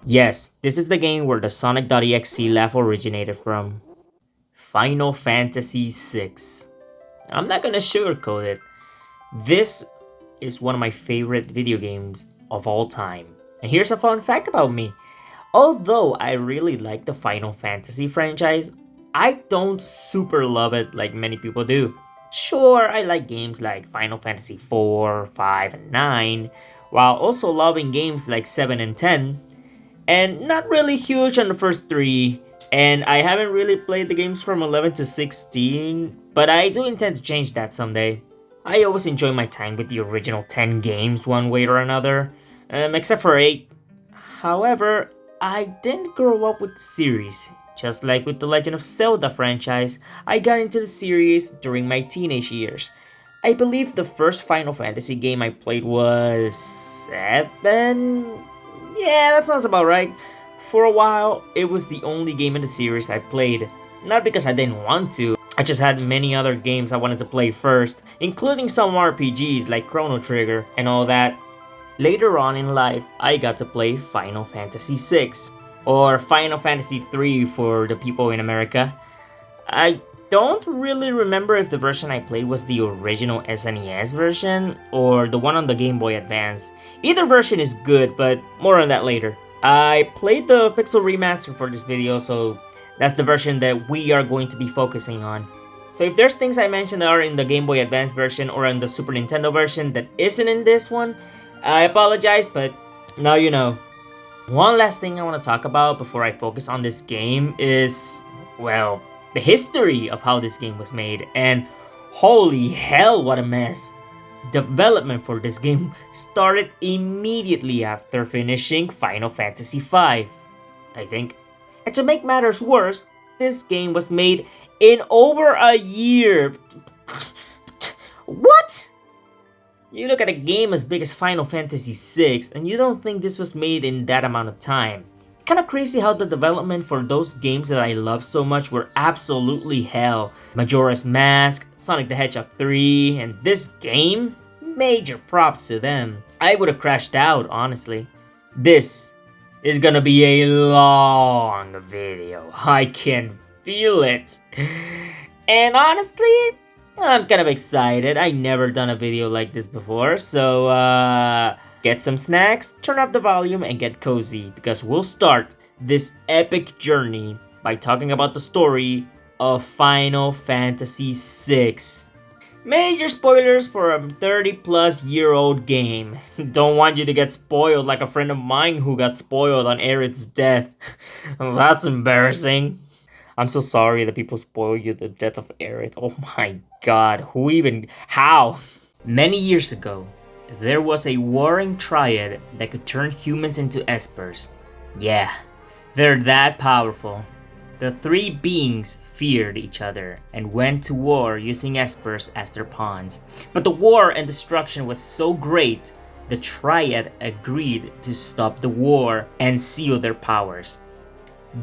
Yes, this is the game where the sonic.exe laugh originated from. Final Fantasy VI. I'm not gonna sugarcoat it. This is one of my favorite video games of all time. And here's a fun fact about me. Although I really like the Final Fantasy franchise, I don't super love it like many people do. Sure, I like games like Final Fantasy 4, 5, and 9, while also loving games like 7 and 10, and not really huge on the first three. And I haven't really played the games from 11 to 16, but I do intend to change that someday. I always enjoy my time with the original 10 games one way or another, except for 8. However, I didn't grow up with the series. Just like with the Legend of Zelda franchise, I got into the series during my teenage years. I believe the first Final Fantasy game I played was 7? Yeah, that sounds about right. For a while, it was the only game in the series I played. Not because I didn't want to, I just had many other games I wanted to play first, including some RPGs like Chrono Trigger and all that. Later on in life, I got to play Final Fantasy VI, or Final Fantasy III for the people in America. I don't really remember if the version I played was the original SNES version or the one on the Game Boy Advance. Either version is good, but more on that later. I played the Pixel Remaster for this video, so that's the version that we are going to be focusing on. So if there's things I mentioned that are in the Game Boy Advance version or in the Super Nintendo version that isn't in this one, I apologize, but now you know. One last thing I want to talk about before I focus on this game is, well, the history of how this game was made, and holy hell, what a mess. Development for this game started immediately after finishing Final Fantasy V, I think. And to make matters worse, this game was made in over a year. What? You look at a game as big as Final Fantasy VI, and you don't think this was made in that amount of time. Kinda crazy how the development for those games that I love so much were absolutely hell. Majora's Mask, Sonic the Hedgehog 3, and this game? Major props to them. I would have crashed out, honestly. This is gonna be a long video. I can feel it. And honestly, I'm kind of excited. I never done a video like this before, so get some snacks, turn up the volume, and get cozy, because we'll start this epic journey by talking about the story of Final Fantasy VI. Major spoilers for a 30-plus-year-old game. Don't want you to get spoiled like a friend of mine who got spoiled on Aerith's death. That's embarrassing. I'm so sorry that people spoil you the death of Aerith. Oh my god, who even... how? Many years ago, there was a warring triad that could turn humans into espers. Yeah, they're that powerful. The three beings feared each other and went to war using espers as their pawns. But the war and destruction was so great, the triad agreed to stop the war and seal their powers,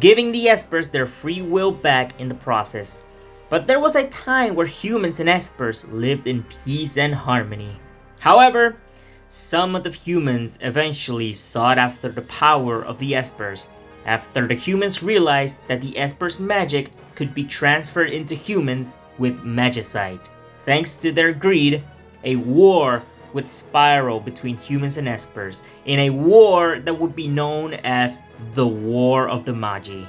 giving the espers their free will back in the process. But there was a time where humans and espers lived in peace and harmony. However, some of the humans eventually sought after the power of the espers, after the humans realized that the espers' magic could be transferred into humans with magicite. Thanks to their greed, a war would spiral between humans and espers, in a war that would be known as the War of the Magi.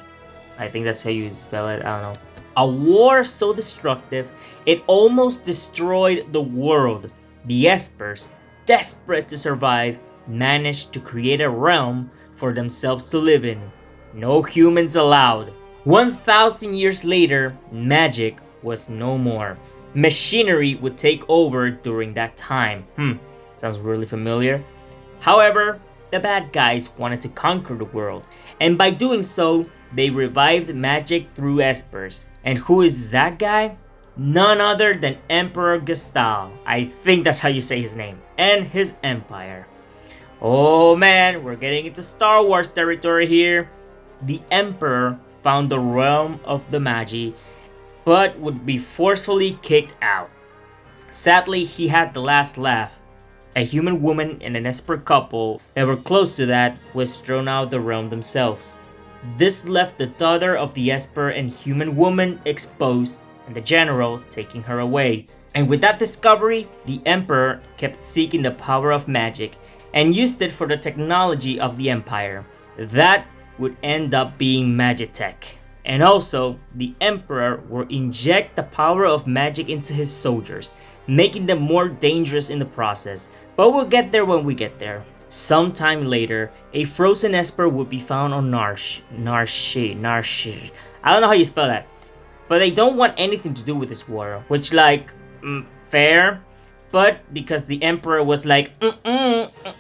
I think that's how you spell it, I don't know. A war so destructive, it almost destroyed the world. The espers, desperate to survive, managed to create a realm for themselves to live in. No humans allowed. 1,000 years later, magic was no more. Machinery would take over during that time. Sounds really familiar. However, the bad guys wanted to conquer the world, and by doing so, they revived magic through espers. And who is that guy? None other than Emperor Gestal. I think that's how you say his name. And his empire. Oh man, we're getting into Star Wars territory here. The Emperor found the realm of the Magi, but would be forcefully kicked out. Sadly, he had the last laugh, a human woman and an Esper couple that were close to that was thrown out of the realm themselves. This left the daughter of the Esper and human woman exposed, and the general taking her away. And with that discovery, the Emperor kept seeking the power of magic and used it for the technology of the Empire. That would end up being Magitech. And also, the Emperor would inject the power of magic into his soldiers, making them more dangerous in the process. But we'll get there when we get there. Sometime later, a frozen Esper would be found on Narsh. I don't know how you spell that. But they don't want anything to do with this war, which fair. But because the Emperor was like,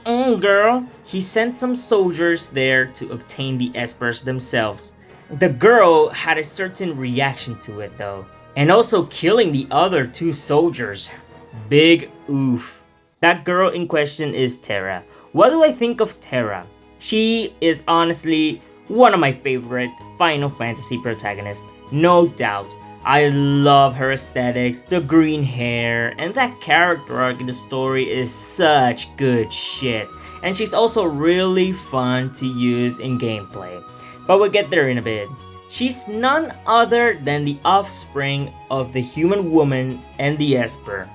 girl, he sent some soldiers there to obtain the Espers themselves. The girl had a certain reaction to it though, and also killing the other two soldiers. Big oof. That girl in question is Terra. What do I think of Terra? She is honestly one of my favorite Final Fantasy protagonists, no doubt. I love her aesthetics, the green hair, and that character arc in the story is such good shit. And she's also really fun to use in gameplay. But we'll get there in a bit. She's none other than the offspring of the human woman and the Esper.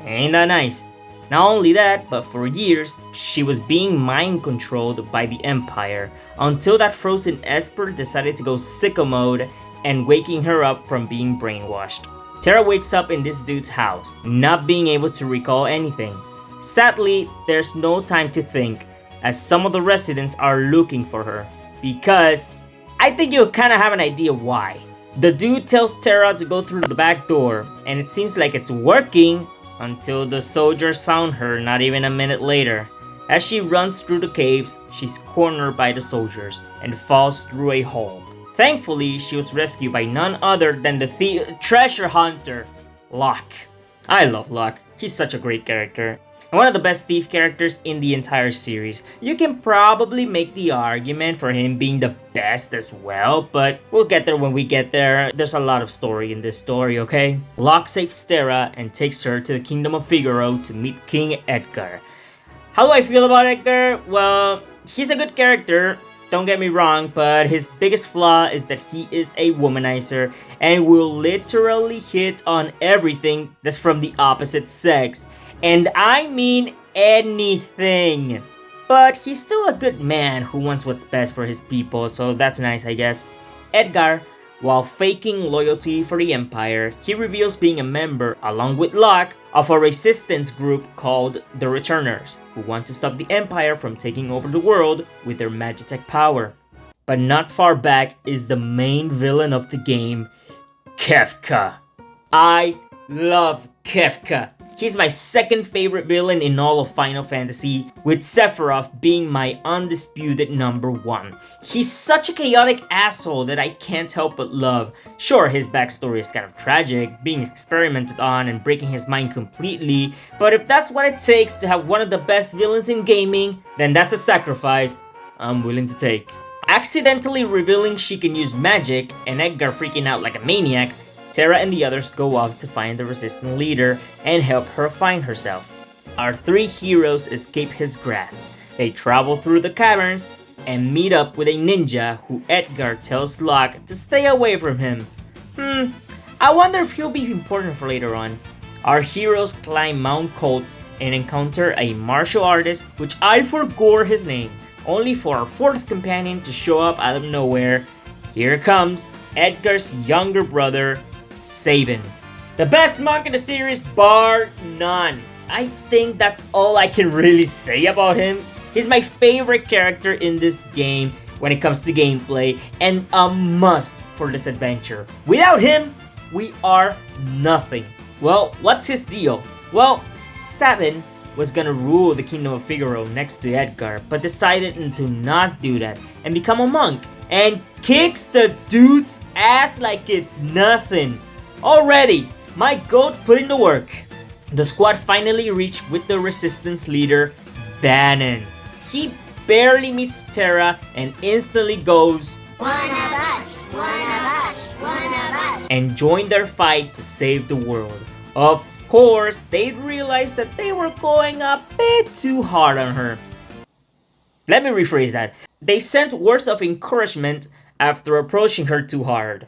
Ain't that nice? Not only that, but for years, she was being mind controlled by the Empire until that frozen Esper decided to go sicko mode and waking her up from being brainwashed. Terra wakes up in this dude's house, not being able to recall anything. Sadly, there's no time to think, as some of the residents are looking for her. Because I think you'll kinda have an idea why. The dude tells Terra to go through the back door, and it seems like it's working until the soldiers found her not even a minute later. As she runs through the caves, she's cornered by the soldiers and falls through a hole. Thankfully, she was rescued by none other than the treasure hunter, Locke. I love Locke. He's such a great character. And one of the best thief characters in the entire series. You can probably make the argument for him being the best as well, but we'll get there when we get there. There's a lot of story in this story, okay? Locke saves Terra and takes her to the Kingdom of Figaro to meet King Edgar. How do I feel about Edgar? Well, he's a good character. Don't get me wrong, but his biggest flaw is that he is a womanizer and will literally hit on everything that's from the opposite sex. And I mean anything. But he's still a good man who wants what's best for his people, so that's nice, I guess. Edgar, while faking loyalty for the Empire, he reveals being a member, along with Locke, of a resistance group called the Returners, who want to stop the Empire from taking over the world with their Magitech power. But not far back is the main villain of the game, Kefka. I love Kefka. He's my second favorite villain in all of Final Fantasy, with Sephiroth being my undisputed number one. He's such a chaotic asshole that I can't help but love. Sure, his backstory is kind of tragic, being experimented on and breaking his mind completely, but if that's what it takes to have one of the best villains in gaming, then that's a sacrifice I'm willing to take. Accidentally revealing she can use magic, and Edgar freaking out like a maniac, Terra and the others go off to find the resistant leader and help her find herself. Our three heroes escape his grasp. They travel through the caverns and meet up with a ninja who Edgar tells Locke to stay away from him. I wonder if he'll be important for later on. Our heroes climb Mount Colts and encounter a martial artist, which I forgot his name, only for our fourth companion to show up out of nowhere. Here comes Edgar's younger brother, Sabin. The best monk in the series, bar none. I think that's all I can really say about him. He's my favorite character in this game when it comes to gameplay, and a must for this adventure. Without him, we are nothing. Well, what's his deal? Well, Sabin was gonna rule the Kingdom of Figaro next to Edgar, but decided to not do that and become a monk, and kicks the dude's ass like it's nothing. Already, my goat put in the work. The squad finally reached with the resistance leader, Bannon. He barely meets Terra and instantly goes, "One of us, one of us, one of us," and joined their fight to save the world. Of course, they realized that they were going up bit too hard on her. Let me rephrase that. They sent words of encouragement after approaching her too hard.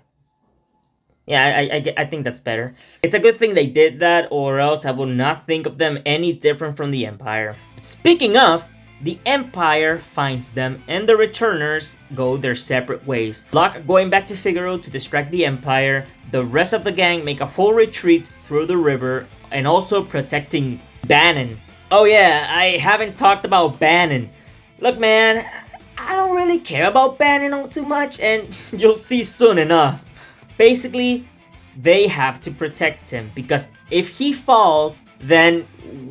Yeah, I think that's better. It's a good thing they did that, or else I would not think of them any different from the Empire. Speaking of, the Empire finds them, and the returners go their separate ways. Locke going back to Figaro to distract the Empire. The rest of the gang make a full retreat through the river, and also protecting Bannon. Oh yeah, I haven't talked about Bannon. Look man, I don't really care about Bannon all too much, and you'll see soon enough. Basically, they have to protect him, because if he falls, then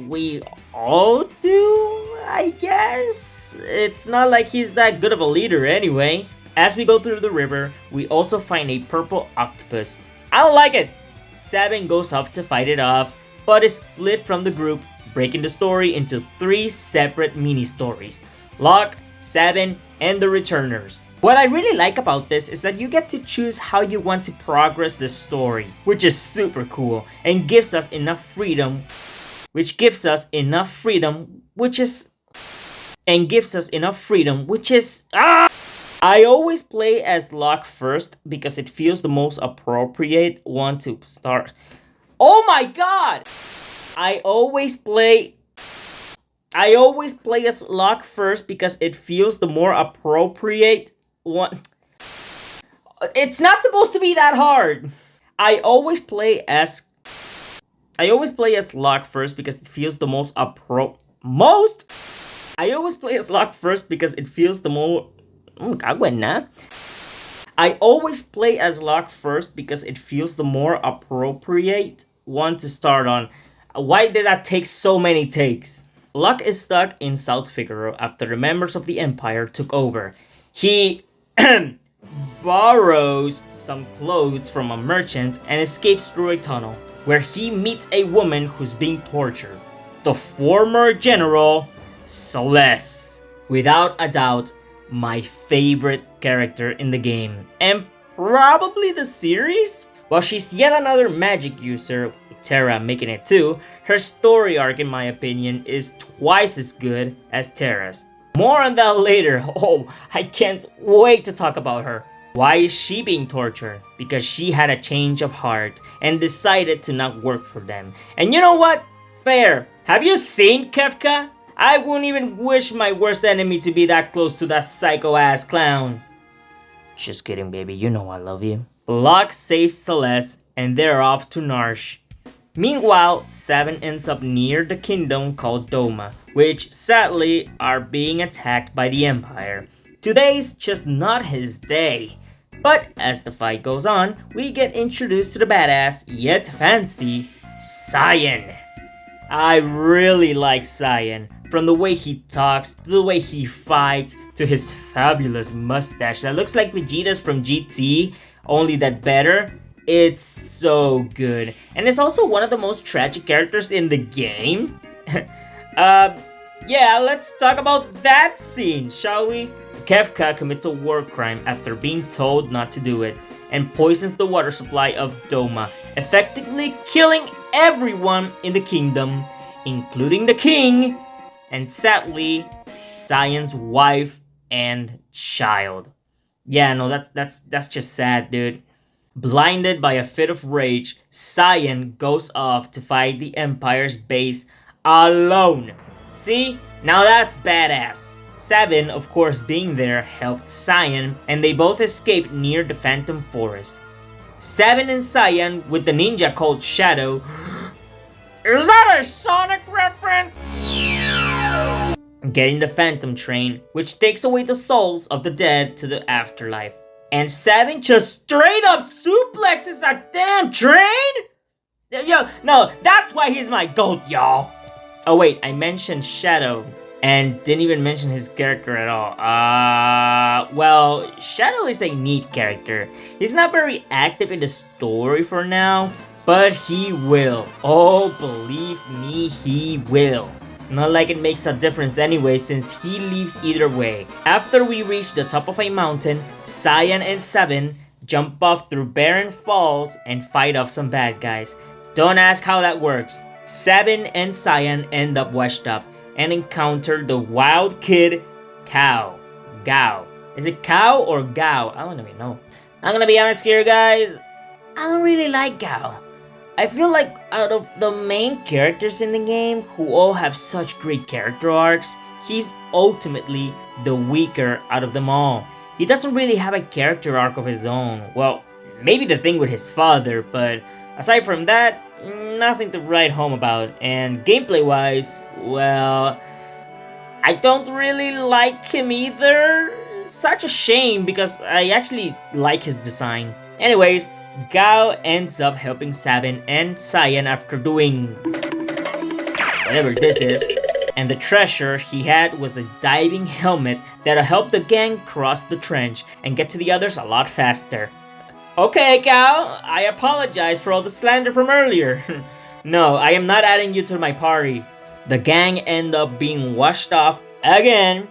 we all do, I guess? It's not like he's that good of a leader anyway. As we go through the river, we also find a purple octopus. I don't like it! Sabin goes up to fight it off, but is split from the group, breaking the story into 3 separate mini-stories. Locke, Sabin, and the returners. What I really like about this is that you get to choose how you want to progress the story, which is super cool and gives us enough freedom, which I always play as Locke first because it feels the most appropriate one to start. Oh my god! I always play as Locke first because it feels the more appropriate one. It's not supposed to be that hard. I always play as Locke first because it feels the most I always play as Locke first because it feels the more I always play as Locke first because it feels the more appropriate one to start on. Why did that take so many takes? Locke is stuck in South Figaro after the members of the Empire took over. He borrows some clothes from a merchant and escapes through a tunnel, where he meets a woman who's being tortured. The former General Celeste. Without a doubt, my favorite character in the game, and probably the series? While she's yet another magic user, with Terra making it too, her story arc in my opinion is twice as good as Terra's. More on that later. Oh, I can't wait to talk about her. Why is she being tortured? Because she had a change of heart and decided to not work for them. And you know what? Fair. Have you seen Kefka? I wouldn't even wish my worst enemy to be that close to that psycho-ass clown. Just kidding, baby. You know I love you. Locke saves Celeste, and they're off to Narsh. Meanwhile, Sabin ends up near the kingdom called Doma, which sadly are being attacked by the Empire. Today's just not his day. But as the fight goes on, we get introduced to the badass, yet fancy, Cyan. I really like Cyan. From the way he talks, to the way he fights, to his fabulous mustache that looks like Vegeta's from GT, only that better. It's so good. And it's also one of the most tragic characters in the game. Yeah, let's talk about that scene, shall we? Kefka commits a war crime after being told not to do it, and poisons the water supply of Doma, effectively killing everyone in the kingdom, including the king, and sadly, Cyan's wife and child. Yeah, no, that's just sad, dude. Blinded by a fit of rage, Cyan goes off to fight the Empire's base alone. See? Now that's badass. Sabin, of course being there, helped Cyan, and they both escaped near the Phantom Forest. Sabin and Cyan, with the ninja called Shadow. Is that a Sonic reference? Getting the Phantom Train, which takes away the souls of the dead to the afterlife. And Sabin just straight up suplexes a damn train? Yo, no, that's why he's my GOAT, y'all. Oh wait, I mentioned Shadow and didn't even mention his character at all. Well, Shadow is a neat character. He's not very active in the story for now, but he will. Oh, believe me, he will. Not like it makes a difference anyway, since he leaves either way. After we reach the top of a mountain, Cyan and Sabin jump off through barren falls and fight off some bad guys. Don't ask how that works. Sabin and Cyan end up washed up, and encounter the wild kid, Gao. Is it Cow or Gao? I don't even know. I'm gonna be honest here, guys. I don't really like Gao. I feel like out of the main characters in the game, who all have such great character arcs, he's ultimately the weaker out of them all. He doesn't really have a character arc of his own. Well, maybe the thing with his father, but aside from that, nothing to write home about. And gameplay wise, well, I don't really like him either. Such a shame because I actually like his design. Anyways, Gao ends up helping Sabin and Cyan after doing whatever this is. And the treasure he had was a diving helmet that'll help the gang cross the trench and get to the others a lot faster. Okay, Gao, I apologize for all the slander from earlier. No, I am not adding you to my party. The gang end up being washed off again,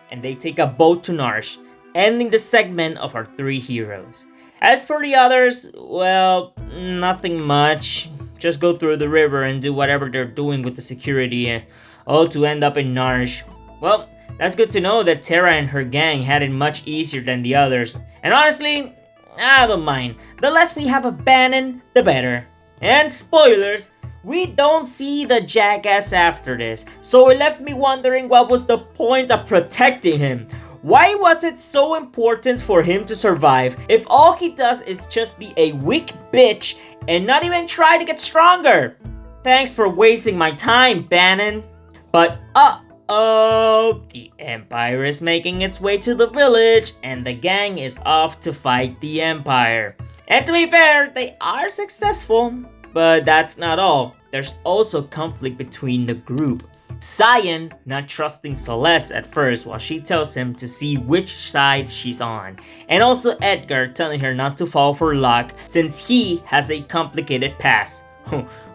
and they take a boat to Narsh, ending the segment of our three heroes. As for the others, well, nothing much. Just go through the river and do whatever they're doing with the security, all to end up in Narsh. Well, that's good to know that Terra and her gang had it much easier than the others. And honestly, I don't mind. The less we have of Bannon, the better. And spoilers, we don't see the jackass after this, so it left me wondering what was the point of protecting him. Why was it so important for him to survive if all he does is just be a weak bitch and not even try to get stronger? Thanks for wasting my time, Bannon. But uh-oh, the Empire is making its way to the village and the gang is off to fight the Empire. And to be fair, they are successful. But that's not all. There's also conflict between the group. Cyan not trusting Celeste at first while she tells him to see which side she's on. And also Edgar telling her not to fall for Locke since he has a complicated past.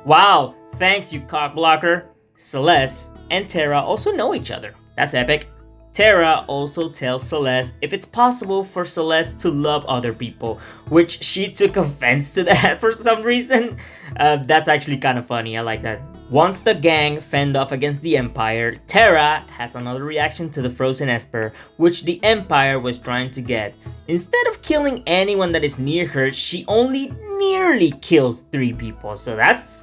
Wow, thanks you cockblocker. Celeste and Terra also know each other. That's epic. Terra also tells Celeste if it's possible for Celeste to love other people, which she took offense to that for some reason. That's actually kind of funny, I like that. Once the gang fend off against the Empire, Terra has another reaction to the Frozen Esper, which the Empire was trying to get. Instead of killing anyone that is near her, she only nearly kills 3 people, so that's,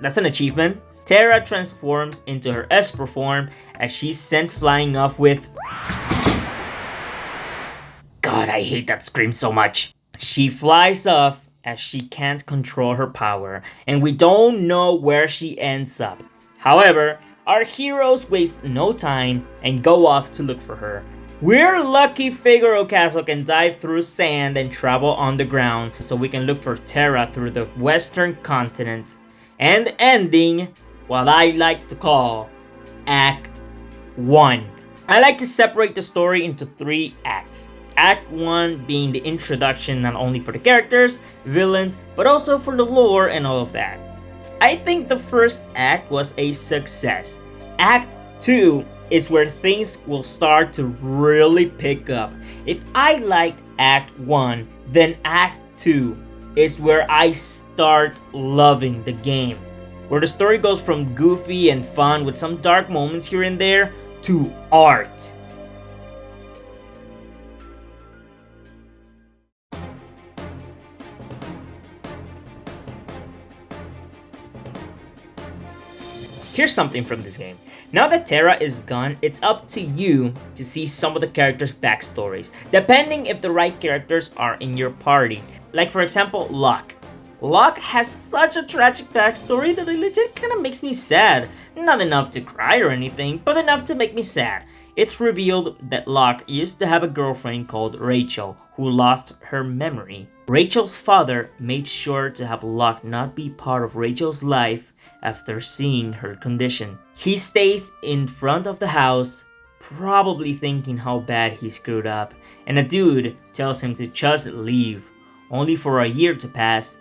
that's an achievement. Terra transforms into her Esper form as she's sent flying off with... God, I hate that scream so much. She flies off as she can't control her power, and we don't know where she ends up. However, our heroes waste no time and go off to look for her. We're lucky Figaro Castle can dive through sand and travel on the ground, so we can look for Terra through the western continent. And ending what I like to call Act 1. I like to separate the story into 3 acts. Act 1 being the introduction not only for the characters, villains, but also for the lore and all of that. I think the first act was a success. Act 2 is where things will start to really pick up. If I liked Act 1, then Act 2 is where I start loving the game, where the story goes from goofy and fun with some dark moments here and there to art. Here's something from this game. Now that Terra is gone, it's up to you to see some of the characters' backstories, depending if the right characters are in your party. Like for example, Locke. Locke has such a tragic backstory that it legit kind of makes me sad. Not enough to cry or anything, but enough to make me sad. It's revealed that Locke used to have a girlfriend called Rachel, who lost her memory. Rachel's father made sure to have Locke not be part of Rachel's life after seeing her condition. He stays in front of the house, probably thinking how bad he screwed up, and a dude tells him to just leave, only for a year to pass,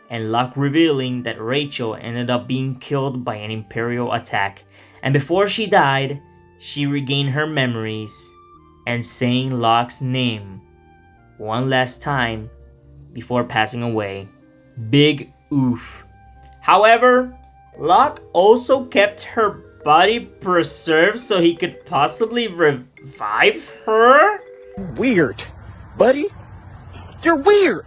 and Locke revealing that Rachel ended up being killed by an Imperial attack, and before she died, she regained her memories and saying Locke's name one last time before passing away. Big oof. However, Locke also kept her body preserved so he could possibly revive her? Weird. Buddy, you're weird.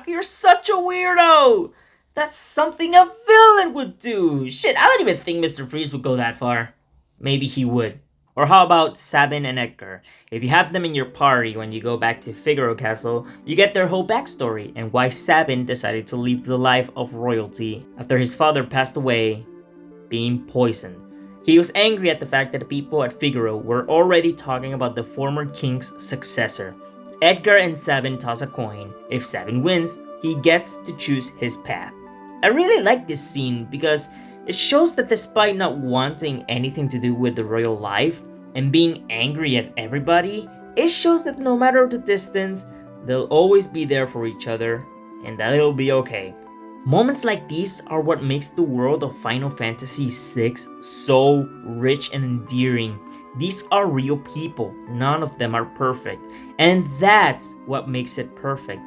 You're such a weirdo! That's something a villain would do! Shit, I don't even think Mr. Freeze would go that far. Maybe he would. Or how about Sabin and Edgar? If you have them in your party when you go back to Figaro Castle, you get their whole backstory and why Sabin decided to live the life of royalty after his father passed away, being poisoned. He was angry at the fact that the people at Figaro were already talking about the former king's successor. Edgar and Sabin toss a coin. If Sabin wins, he gets to choose his path. I really like this scene because it shows that despite not wanting anything to do with the royal life and being angry at everybody, it shows that no matter the distance, they'll always be there for each other and that it'll be okay. Moments like these are what makes the world of Final Fantasy VI so rich and endearing. These are real people, none of them are perfect, and that's what makes it perfect.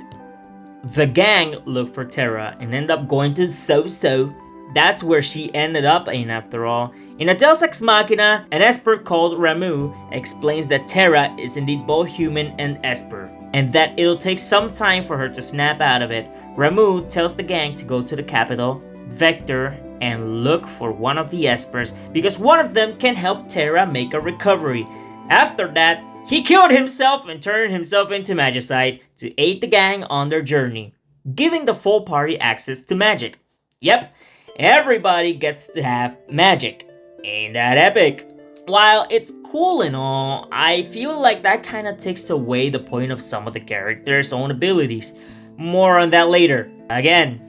The gang look for Terra and end up going to So-So. That's where she ended up in after all. In a Deus Ex Machina, an Esper called Ramuh explains that Terra is indeed both human and Esper, and that it'll take some time for her to snap out of it. Ramuh tells the gang to go to the capital, Vector, and look for one of the Espers because one of them can help Terra make a recovery. After that, he killed himself and turned himself into Magicite to aid the gang on their journey, giving the full party access to magic. Yep, everybody gets to have magic. Ain't that epic? While it's cool and all, I feel like that kinda takes away the point of some of the characters' own abilities. More on that later. Again,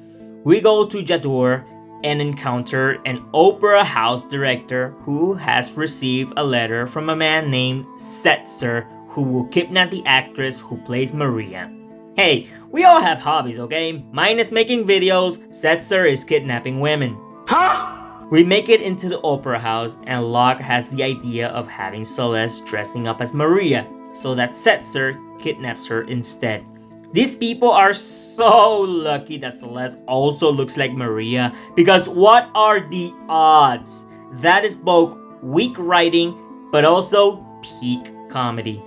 we go to Jadur and encounter an opera house director who has received a letter from a man named Setzer who will kidnap the actress who plays Maria. Hey, we all have hobbies, okay? Mine is making videos, Setzer is kidnapping women. Huh? We make it into the opera house and Locke has the idea of having Celeste dressing up as Maria so that Setzer kidnaps her instead. These people are so lucky that Celeste also looks like Maria because what are the odds? That is both weak writing but also peak comedy.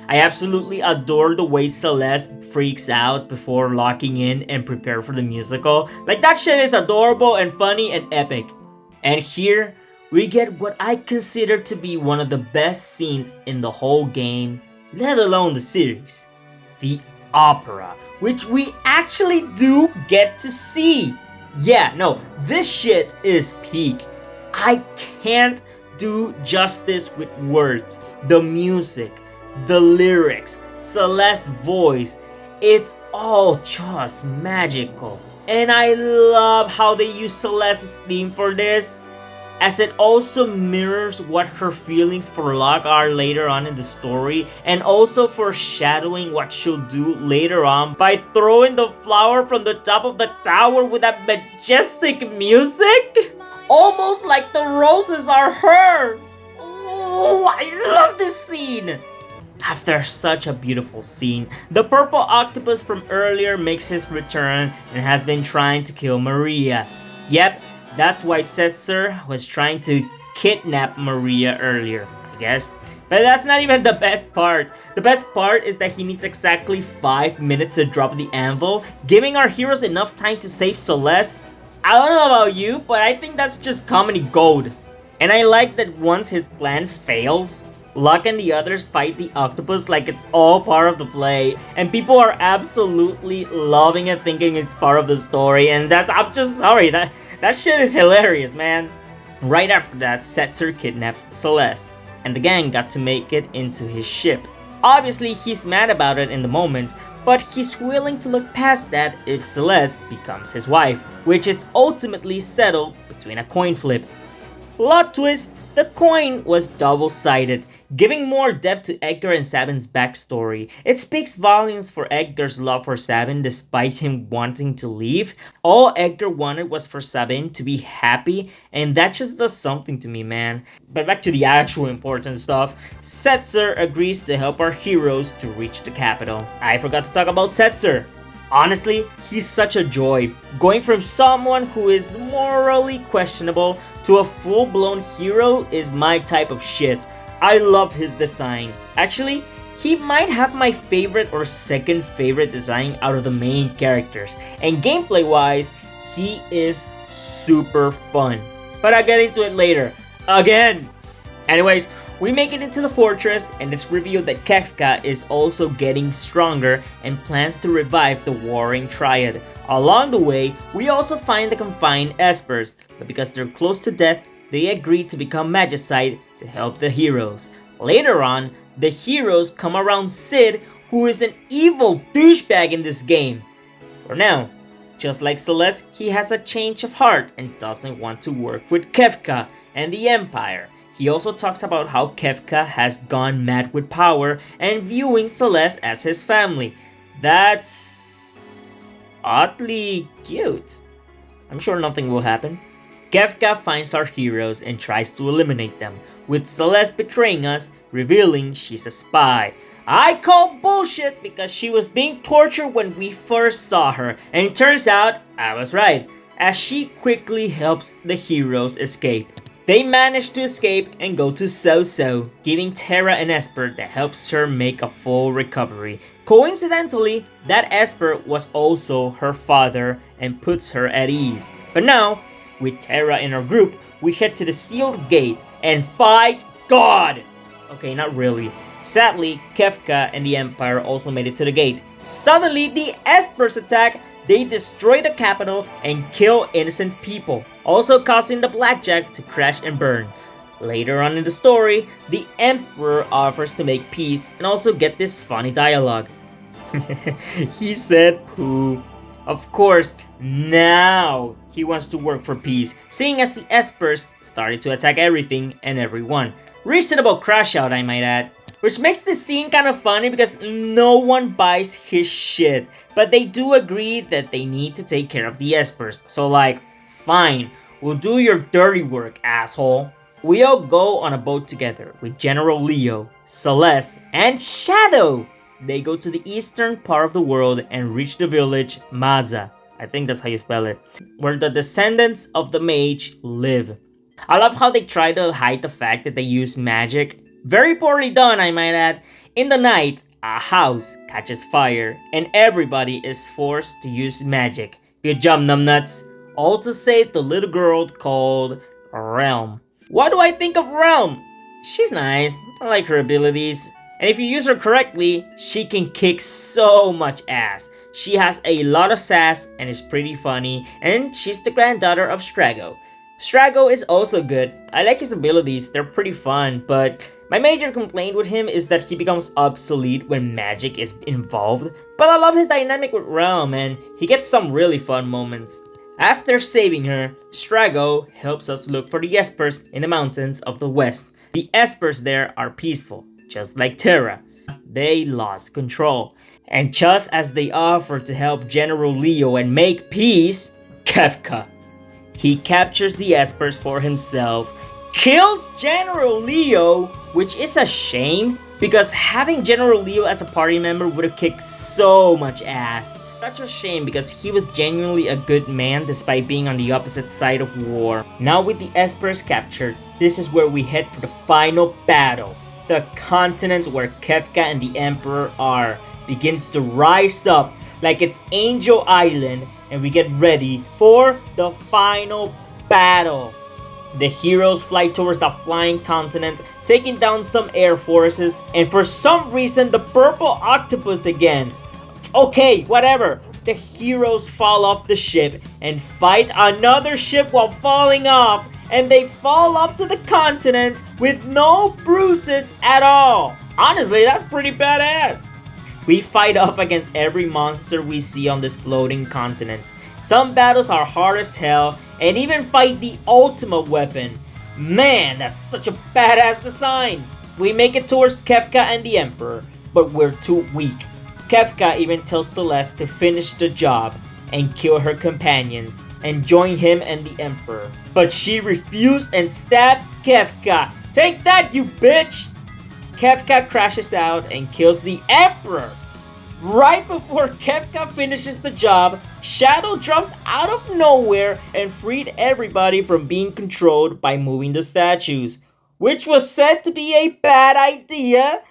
I absolutely adore the way Celeste freaks out before locking in and prepare for the musical. Like that shit is adorable and funny and epic. And here we get what I consider to be one of the best scenes in the whole game, let alone the series. The opera, which we actually do get to see. Yeah, no, this shit is peak. I can't do justice with words. The music, the lyrics, Celeste's voice, it's all just magical. And I love how they use Celeste's theme for this, as it also mirrors what her feelings for Locke are later on in the story, and also foreshadowing what she'll do later on by throwing the flower from the top of the tower with that majestic music. Almost like the roses are her. Oh, I love this scene. After such a beautiful scene, the purple octopus from earlier makes his return and has been trying to kill Maria. Yep, that's why Setzer was trying to kidnap Maria earlier, I guess. But that's not even the best part. The best part is that he needs exactly 5 minutes to drop the anvil, giving our heroes enough time to save Celeste. I don't know about you, but I think that's just comedy gold. And I like that once his plan fails, Locke and the others fight the octopus like it's all part of the play, and people are absolutely loving it, thinking it's part of the story, and I'm just sorry, that shit is hilarious, man. Right after that, Setzer kidnaps Celeste, and the gang got to make it into his ship. Obviously, he's mad about it in the moment, but he's willing to look past that if Celeste becomes his wife, which is ultimately settled between a coin flip. Plot twist, the coin was double-sided, giving more depth to Edgar and Sabin's backstory. It speaks volumes for Edgar's love for Sabin despite him wanting to leave. All Edgar wanted was for Sabin to be happy, and that just does something to me, man. But back to the actual important stuff, Setzer agrees to help our heroes to reach the capital. I forgot to talk about Setzer. Honestly, he's such a joy. Going from someone who is morally questionable to a full-blown hero is my type of shit. I love his design. Actually, he might have my favorite or second favorite design out of the main characters. And gameplay-wise, he is super fun. But I'll get into it later. Again! Anyways, we make it into the fortress, and it's revealed that Kefka is also getting stronger and plans to revive the warring triad. Along the way, we also find the confined espers, but because they're close to death, they agree to become magicite to help the heroes. Later on, the heroes come around Sid, who is an evil douchebag in this game. For now, just like Celeste, he has a change of heart and doesn't want to work with Kefka and the Empire. He also talks about how Kefka has gone mad with power and viewing Celeste as his family. That's oddly cute. I'm sure nothing will happen. Kefka finds our heroes and tries to eliminate them, with Celeste betraying us, revealing she's a spy. I call bullshit because she was being tortured when we first saw her, and it turns out I was right, as she quickly helps the heroes escape. They manage to escape and go to So-So, giving Terra an Esper that helps her make a full recovery. Coincidentally, that Esper was also her father and puts her at ease. But now, with Terra in our group, we head to the sealed gate and fight God! Okay, not really. Sadly, Kefka and the Empire also made it to the gate. Suddenly, the Espers attack. They destroy the capital and kill innocent people, also causing the Blackjack to crash and burn. Later on in the story, the Emperor offers to make peace and also get this funny dialogue. He said poo. Of course, now he wants to work for peace, seeing as the Espers started to attack everything and everyone. Reasonable crash out, I might add. Which makes this scene kind of funny because no one buys his shit. But they do agree that they need to take care of the Espers. So like, fine, we'll do your dirty work, asshole. We all go on a boat together with General Leo, Celeste, and Shadow. They go to the eastern part of the world and reach the village Maza. I think that's how you spell it. Where the descendants of the mage live. I love how they try to hide the fact that they use magic. Very poorly done, I might add. In the night, a house catches fire and everybody is forced to use magic. Good job, numbnuts. All to save the little girl called Realm. What do I think of Realm? She's nice. I like her abilities. And if you use her correctly, she can kick so much ass. She has a lot of sass and is pretty funny, and she's the granddaughter of Strago. Strago is also good. I like his abilities, they're pretty fun, but my major complaint with him is that he becomes obsolete when magic is involved. But I love his dynamic with Realm, and he gets some really fun moments. After saving her, Strago helps us look for the Espers in the mountains of the west. The Espers there are peaceful, just like Terra. They lost control. And just as they offer to help General Leo and make peace, Kefka. He captures the Espers for himself, kills General Leo, which is a shame because having General Leo as a party member would have kicked so much ass. Such a shame because he was genuinely a good man despite being on the opposite side of war. Now with the Espers captured, this is where we head for the final battle. The continent where Kefka and the Emperor are begins to rise up like it's Angel Island, and we get ready for the final battle. The heroes fly towards the flying continent, taking down some air forces, and for some reason the purple octopus again. Okay, whatever. The heroes fall off the ship and fight another ship while falling off, and they fall off to the continent with no bruises at all. Honestly, that's pretty badass. We fight off against every monster we see on this floating continent. Some battles are hard as hell, and even fight the ultimate weapon. Man, that's such a badass design. We make it towards Kefka and the Emperor, but we're too weak. Kefka even tells Celeste to finish the job and kill her companions and join him and the Emperor. But she refused and stabbed Kefka. Take that, you bitch! Kefka crashes out and kills the Emperor. Right before Kefka finishes the job, Shadow drops out of nowhere and freed everybody from being controlled by moving the statues, which was said to be a bad idea.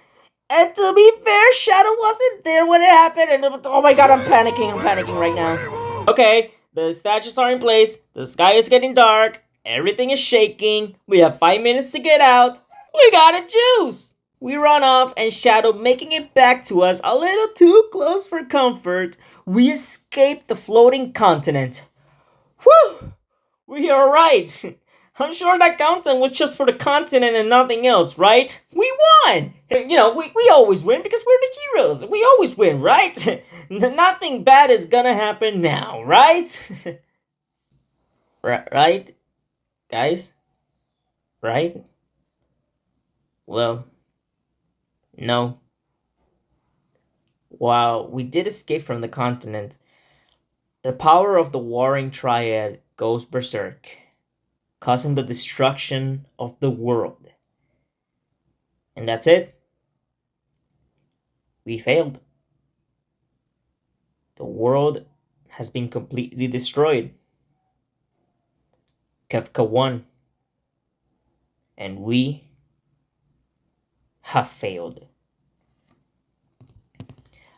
And to be fair, Shadow wasn't there when it happened, and oh my god, I'm panicking right now. Okay, the statues are in place, the sky is getting dark, everything is shaking, we have 5 minutes to get out. We got a juice! We run off, and Shadow making it back to us a little too close for comfort. We escape the floating continent. Whew! We are right! I'm sure that countdown was just for the continent and nothing else, right? We won! We always win because we're the heroes. We always win, right? Nothing bad is gonna happen now, right? Right? Guys? Right? Well, no. While we did escape from the continent, the power of the warring triad goes berserk, causing the destruction of the world. And that's it. We failed. The world has been completely destroyed. Kefka won. And we have failed.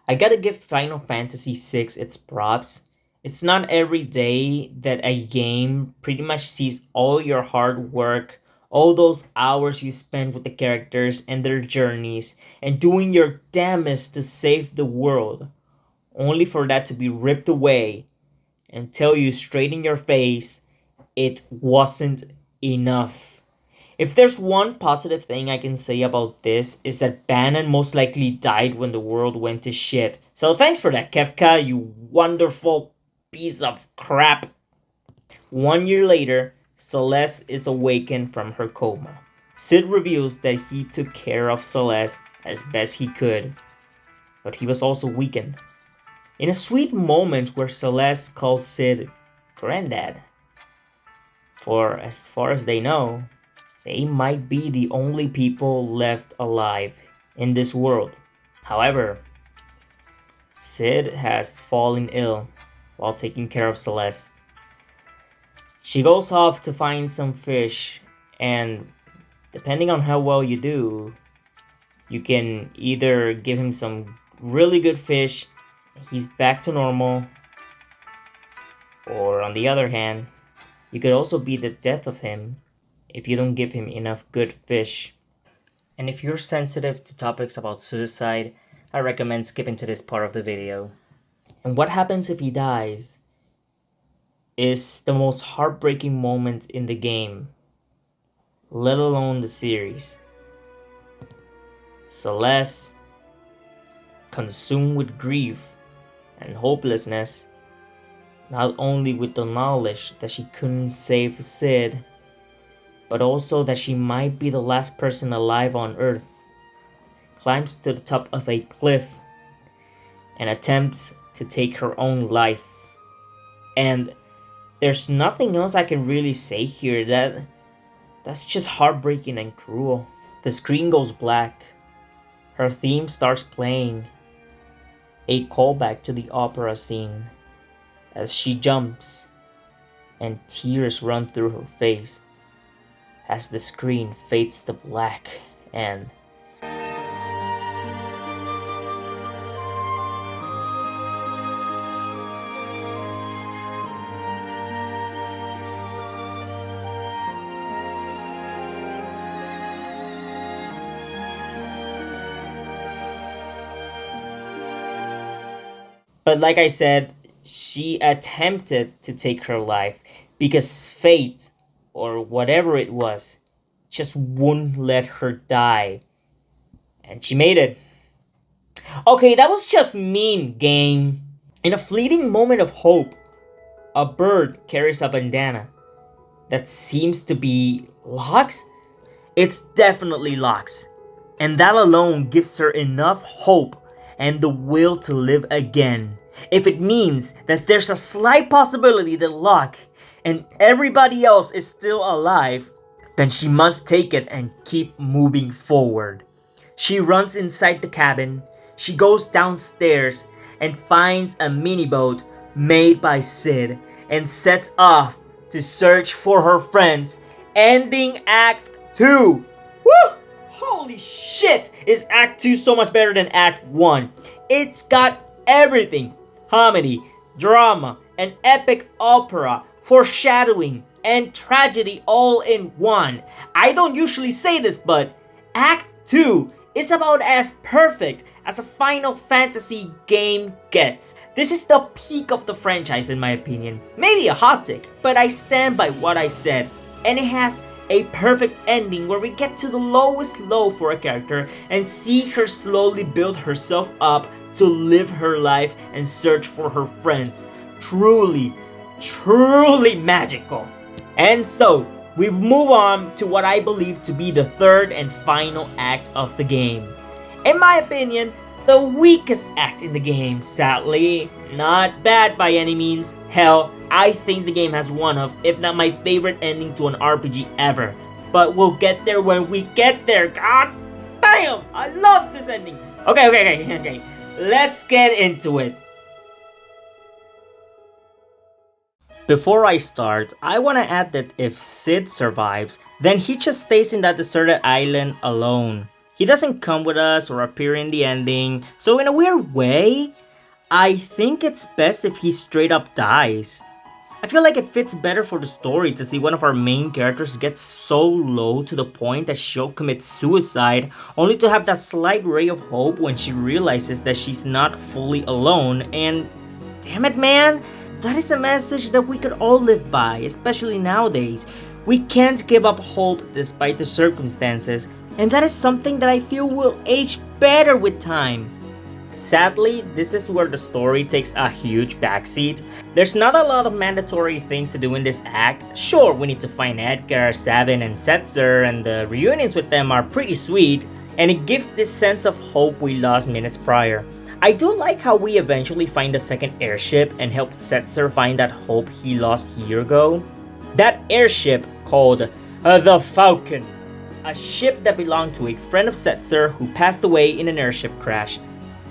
I gotta give Final Fantasy VI its props. It's not every day that a game pretty much sees all your hard work, all those hours you spend with the characters and their journeys, and doing your damnedest to save the world, only for that to be ripped away and tell you straight in your face it wasn't enough. If there's one positive thing I can say about this is that Bannon most likely died when the world went to shit. So thanks for that, Kefka, you wonderful piece of crap. 1 year later, Celeste is awakened from her coma. Sid reveals that he took care of Celeste as best he could, but he was also weakened. In a sweet moment where Celeste calls Sid Granddad. For as far as they know, they might be the only people left alive in this world. However, Sid has fallen ill while taking care of Celeste. She goes off to find some fish, and depending on how well you do, you can either give him some really good fish, he's back to normal, or on the other hand, you could also be the death of him if you don't give him enough good fish. And if you're sensitive to topics about suicide, I recommend skipping to this part of the video. And what happens if he dies is the most heartbreaking moment in the game, let alone the series. Celeste, consumed with grief and hopelessness, not only with the knowledge that she couldn't save Sid, but also that she might be the last person alive on Earth, climbs to the top of a cliff and attempts to take her own life. And there's nothing else I can really say here. That's just heartbreaking and cruel. The screen goes black. Her theme starts playing, a callback to the opera scene, as she jumps and tears run through her face as the screen fades to black. And but like I said, she attempted to take her life because fate, or whatever it was, just wouldn't let her die. And she made it. Okay, that was just mean, game. In a fleeting moment of hope, a bird carries a bandana that seems to be Locks. It's definitely Locks. And that alone gives her enough hope and the will to live again. If it means that there's a slight possibility that Locke and everybody else is still alive, then she must take it and keep moving forward. She runs inside the cabin. She goes downstairs and finds a mini boat made by Sid and sets off to search for her friends, ending Act 2. Woo! Holy shit! Is Act 2 so much better than Act 1? It's got everything. Comedy, drama, an epic opera, foreshadowing, and tragedy all in one. I don't usually say this, but Act 2 is about as perfect as a Final Fantasy game gets. This is the peak of the franchise in my opinion. Maybe a hot take, but I stand by what I said. And it has a perfect ending where we get to the lowest low for a character and see her slowly build herself up to live her life and search for her friends. Truly, truly magical. And so, we move on to what I believe to be the third and final act of the game. In my opinion, the weakest act in the game, sadly. Not bad by any means. Hell, I think the game has one of, if not my favorite ending to an RPG ever. But we'll get there when we get there. God damn! I love this ending. Okay. Let's get into it. Before I start, I want to add that if Sid survives, then he just stays in that deserted island alone. He doesn't come with us or appear in the ending, so in a weird way, I think it's best if he straight up dies. I feel like it fits better for the story to see one of our main characters get so low to the point that she'll commit suicide, only to have that slight ray of hope when she realizes that she's not fully alone. And damn it, man, that is a message that we could all live by, especially nowadays. We can't give up hope despite the circumstances, and that is something that I feel will age better with time. Sadly, this is where the story takes a huge backseat. There's not a lot of mandatory things to do in this act. Sure, we need to find Edgar, Sabin, and Setzer, and the reunions with them are pretty sweet, and it gives this sense of hope we lost minutes prior. I do like how we eventually find the second airship and help Setzer find that hope he lost a year ago. That airship called the Falcon, a ship that belonged to a friend of Setzer who passed away in an airship crash.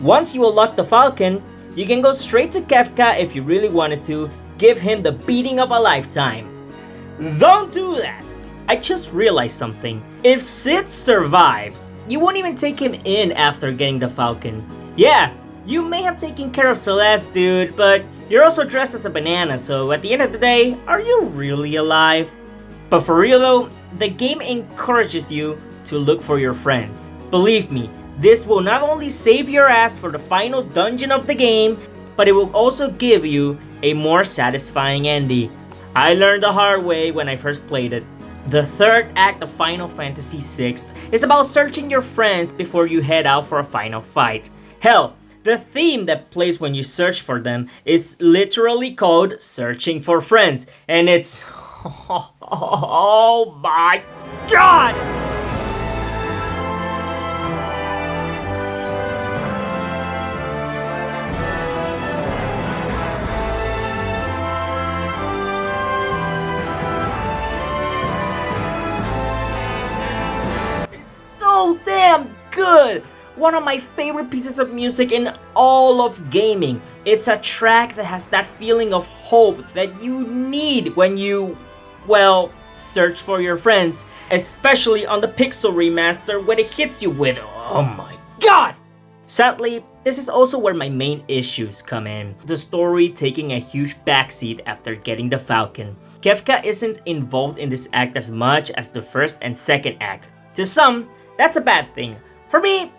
Once you unlock the Falcon, you can go straight to Kefka if you really wanted to, give him the beating of a lifetime. Don't do that! I just realized something. If Sid survives, you won't even take him in after getting the Falcon. Yeah, you may have taken care of Celeste, dude, but you're also dressed as a banana, so at the end of the day, are you really alive? But for real though, the game encourages you to look for your friends. Believe me, this will not only save your ass for the final dungeon of the game, but it will also give you a more satisfying ending. I learned the hard way when I first played it. The third act of Final Fantasy VI is about searching your friends before you head out for a final fight. Hell, the theme that plays when you search for them is literally called Searching for Friends, and it's... oh my god! So damn good! One of my favorite pieces of music in all of gaming. It's a track that has that feeling of hope that you need when you, well, search for your friends. Especially on the Pixel remaster when it hits you with, oh my god! Sadly, this is also where my main issues come in. The story taking a huge backseat after getting the Falcon. Kefka isn't involved in this act as much as the first and second act. To some, that's a bad thing. For me,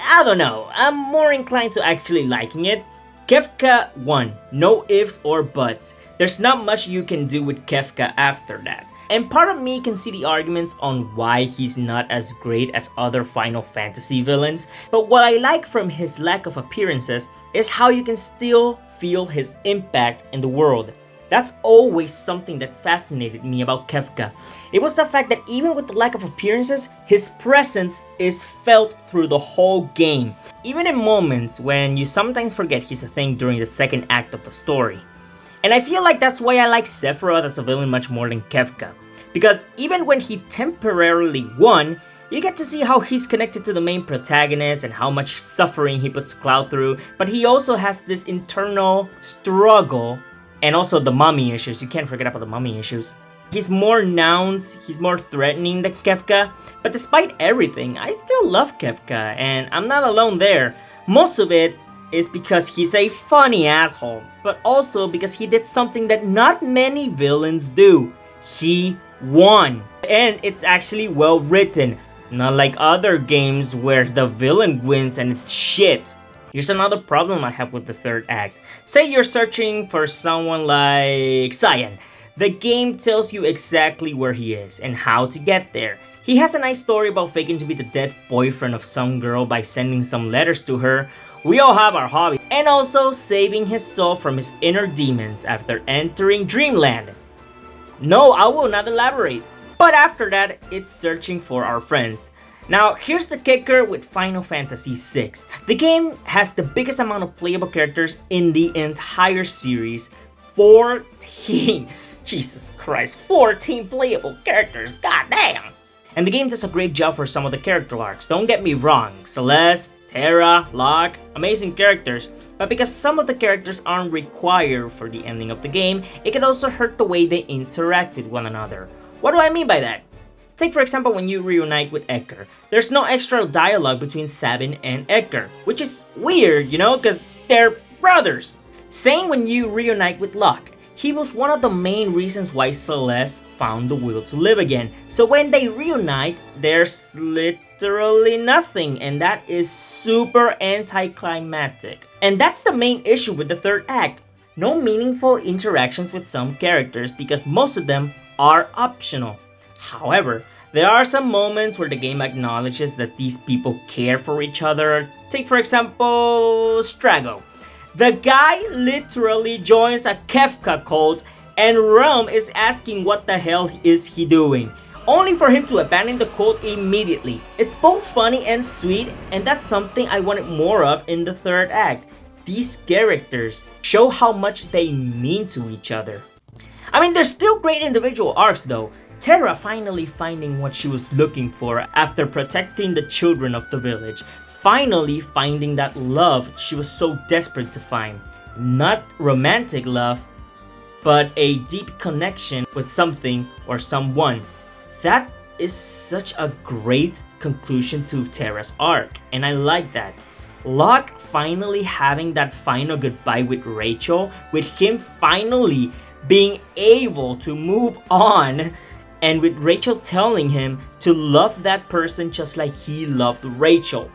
I don't know, I'm more inclined to actually liking it. Kefka 1, no ifs or buts. There's not much you can do with Kefka after that. And part of me can see the arguments on why he's not as great as other Final Fantasy villains, but what I like from his lack of appearances is how you can still feel his impact in the world. That's always something that fascinated me about Kefka. It was the fact that even with the lack of appearances, his presence is felt through the whole game. Even in moments when you sometimes forget he's a thing during the second act of the story. And I feel like that's why I like Sephiroth as a villain much more than Kefka. Because even when he temporarily won, You get to see how he's connected to the main protagonist and how much suffering he puts Cloud through, but he also has this internal struggle and also the mommy issues. You can't forget about the mommy issues. He's more nouns, he's more threatening than Kefka, but despite everything, I still love Kefka, and I'm not alone there. Most of it is because he's a funny asshole, but also because he did something that not many villains do. He won. And it's actually well written, not like other games where the villain wins and it's shit. Here's another problem I have with the third act. Say you're searching for someone like Cyan. The game tells you exactly where he is and how to get there. He has a nice story about faking to be the dead boyfriend of some girl by sending some letters to her. We all have our hobbies. And also saving his soul from his inner demons after entering Dreamland. No, I will not elaborate. But after that, it's searching for our friends. Now, here's the kicker with Final Fantasy VI. The game has the biggest amount of playable characters in the entire series. 14. Jesus Christ, 14 playable characters, goddamn! And the game does a great job for some of the character arcs, don't get me wrong. Celeste, Terra, Locke, amazing characters. But because some of the characters aren't required for the ending of the game, it can also hurt the way they interact with one another. What do I mean by that? Take for example when you reunite with Edgar. There's no extra dialogue between Sabin and Edgar, which is weird, you know, because they're brothers. Same when you reunite with Locke. He was one of the main reasons why Celeste found the will to live again. So when they reunite, there's literally nothing, and that is super anticlimactic. And that's the main issue with the third act. No meaningful interactions with some characters because most of them are optional. However, there are some moments where the game acknowledges that these people care for each other. Take for example, Strago. The guy literally joins a Kefka cult and Realm is asking what the hell is he doing, only for him to abandon the cult immediately. It's both funny and sweet, and that's something I wanted more of in the third act. These characters show how much they mean to each other. I mean, there's still great individual arcs though. Terra finally finding what she was looking for after protecting the children of the village. Finally finding that love she was so desperate to find. Not romantic love, but a deep connection with something or someone. That is such a great conclusion to Terra's arc, and I like that. Locke finally having that final goodbye with Rachel, with him finally being able to move on, and with Rachel telling him to love that person just like he loved Rachel.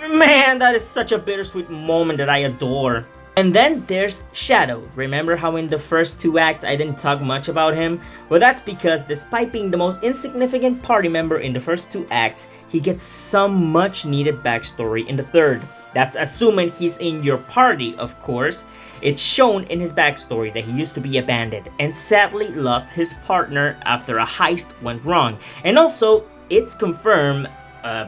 Man, that is such a bittersweet moment that I adore. And then there's Shadow. Remember how in the first two acts I didn't talk much about him? Well, that's because despite being the most insignificant party member in the first two acts, he gets some much needed backstory in the third. That's assuming he's in your party, of course. It's shown in his backstory that he used to be abandoned and sadly lost his partner after a heist went wrong. And also, it's confirmed,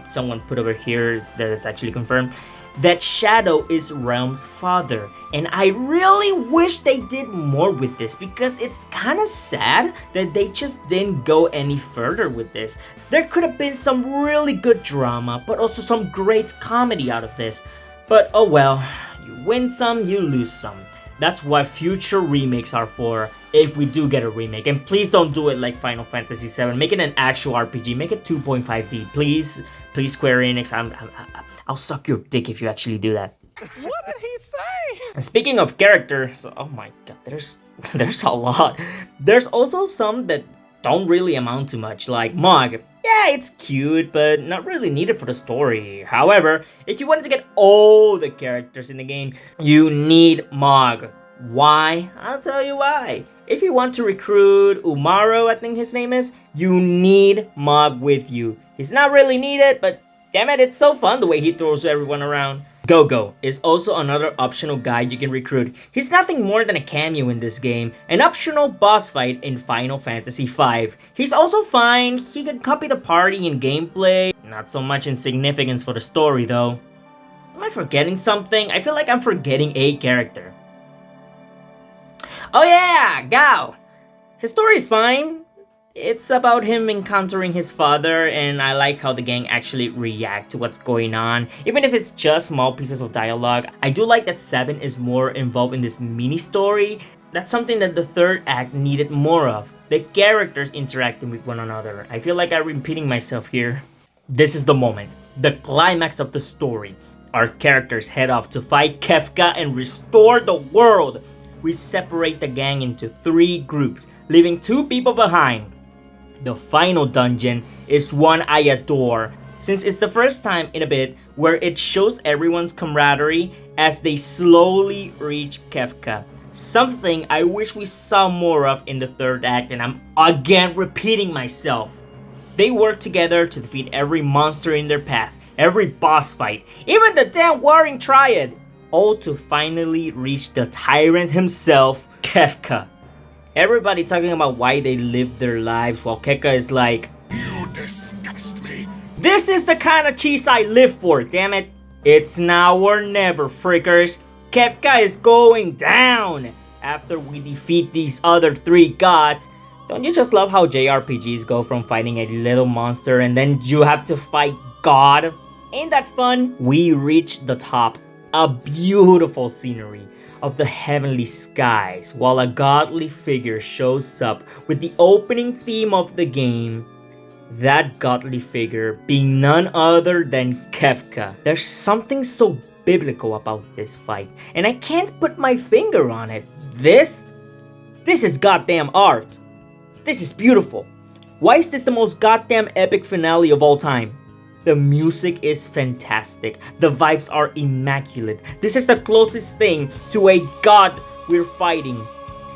someone put over here that it's actually confirmed, that Shadow is Realm's father. And I really wish they did more with this because it's kind of sad that they just didn't go any further with this. There could have been some really good drama, but also some great comedy out of this. But oh well, you win some, you lose some. That's what future remakes are for, if we do get a remake. And please don't do it like Final Fantasy VII. Make it an actual RPG. Make it 2.5D. Please, please Square Enix. I'll suck your dick if you actually do that. What did he say? And speaking of characters, oh my god, there's a lot. There's also some that don't really amount to much, like Mog. Yeah, it's cute, but not really needed for the story. However, if you wanted to get all the characters in the game, you need Mog. Why? I'll tell you why. If you want to recruit Umaro, I think his name is, you need Mog with you. He's not really needed, but damn it, it's so fun the way he throws everyone around. Go-Go is also another optional guy you can recruit. He's nothing more than a cameo in this game, an optional boss fight in Final Fantasy V. He's also fine, he can copy the party in gameplay, not so much in significance for the story though. Am I forgetting something? I feel like I'm forgetting a character. Oh yeah, Gao! His story is fine. It's about him encountering his father, and I like how the gang actually react to what's going on, even if it's just small pieces of dialogue. I do like that Sabin is more involved in this mini story. That's something that the third act needed more of. The characters interacting with one another. I feel like I'm repeating myself here. This is the moment, the climax of the story. Our characters head off to fight Kefka and restore the world. We separate the gang into 3 groups, leaving 2 people behind. The final dungeon is one I adore, since it's the first time in a bit where it shows everyone's camaraderie as they slowly reach Kefka. Something I wish we saw more of in the third act, and I'm again repeating myself. They work together to defeat every monster in their path, every boss fight, even the damn warring triad, all to finally reach the tyrant himself, Kefka. Everybody talking about why they live their lives while Kefka is like, "You disgust me." This is the kind of cheese I live for, damn it. It's now or never, frickers. Kefka is going down. After we defeat these other 3 gods, don't you just love how JRPGs go from fighting a little monster and then you have to fight God? Ain't that fun? We reach the top. A beautiful scenery of the heavenly skies while a godly figure shows up with the opening theme of the game. That godly figure being none other than Kefka. There's something so biblical about this fight, and I can't put my finger on it. This is goddamn art. This is beautiful. Why is this the most goddamn epic finale of all time? The music is fantastic. The vibes are immaculate. This is the closest thing to a god we're fighting.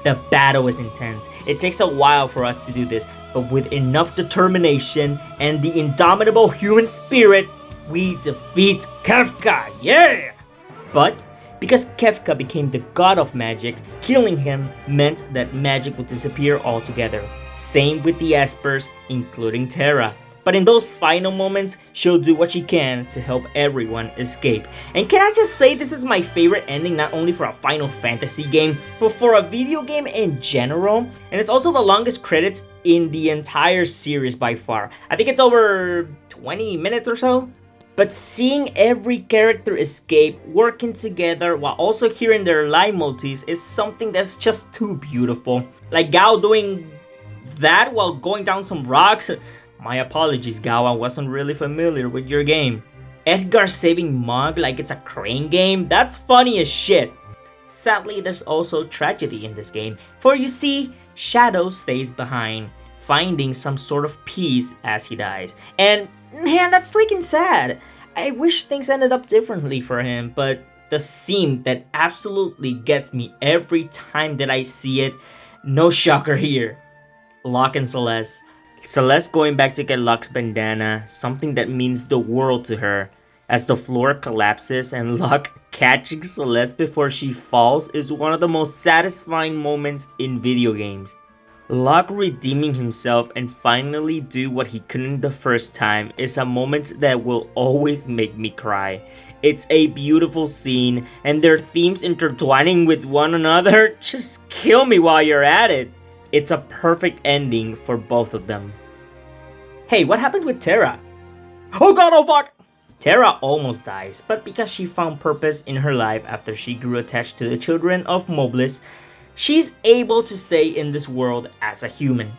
The battle is intense. It takes a while for us to do this, but with enough determination and the indomitable human spirit, we defeat Kefka, yeah! But because Kefka became the god of magic, killing him meant that magic would disappear altogether. Same with the Espers, including Terra. But in those final moments, she'll do what she can to help everyone escape. And can I just say this is my favorite ending, not only for a Final Fantasy game, but for a video game in general. And it's also the longest credits in the entire series by far. I think it's over 20 minutes or so. But seeing every character escape, working together while also hearing their line motifs is something that's just too beautiful. Like Gao doing that while going down some rocks. My apologies, Gao, I wasn't really familiar with your game. Edgar saving Mog like it's a crane game? That's funny as shit. Sadly, there's also tragedy in this game, for you see, Shadow stays behind, finding some sort of peace as he dies. And man, that's freaking sad. I wish things ended up differently for him, but the scene that absolutely gets me every time that I see it, no shocker here. Locke and Celeste. Celeste going back to get Locke's bandana, something that means the world to her. As the floor collapses and Locke catching Celeste before she falls is one of the most satisfying moments in video games. Locke redeeming himself and finally do what he couldn't the first time is a moment that will always make me cry. It's a beautiful scene, and their themes intertwining with one another just kill me while you're at it. It's a perfect ending for both of them. Hey, what happened with Terra? Oh god, oh fuck! Terra almost dies, but because she found purpose in her life after she grew attached to the children of Moblis, she's able to stay in this world as a human.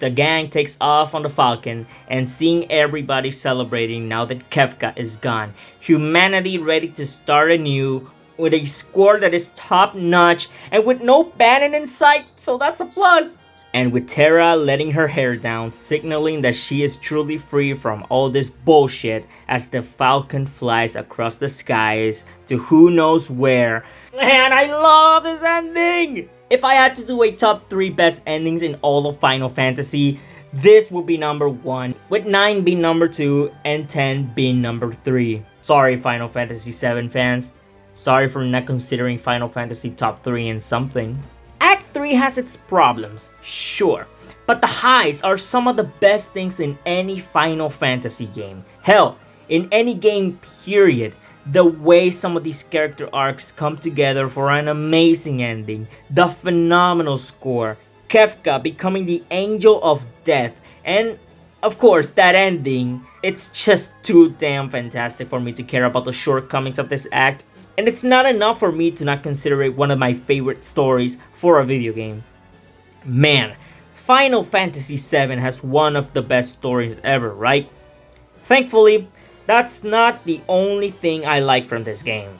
The gang takes off on the Falcon, and seeing everybody celebrating now that Kefka is gone, humanity ready to start anew with a score that is top notch and with no banning in sight, so that's a plus. And with Terra letting her hair down, signaling that she is truly free from all this bullshit as the Falcon flies across the skies to who knows where. Man, I love this ending! If I had to do a top 3 best endings in all of Final Fantasy, this would be number 1, with 9 being number 2 and 10 being number 3. Sorry Final Fantasy 7 fans. Sorry for not considering Final Fantasy top 3 in something. Act 3 has its problems, sure, but the highs are some of the best things in any Final Fantasy game. Hell, in any game period. The way some of these character arcs come together for an amazing ending, the phenomenal score, Kefka becoming the angel of death, and of course that ending, it's just too damn fantastic for me to care about the shortcomings of this act, and it's not enough for me to not consider it one of my favorite stories for a video game. Man, Final Fantasy VII has one of the best stories ever, right? Thankfully, that's not the only thing I like from this game.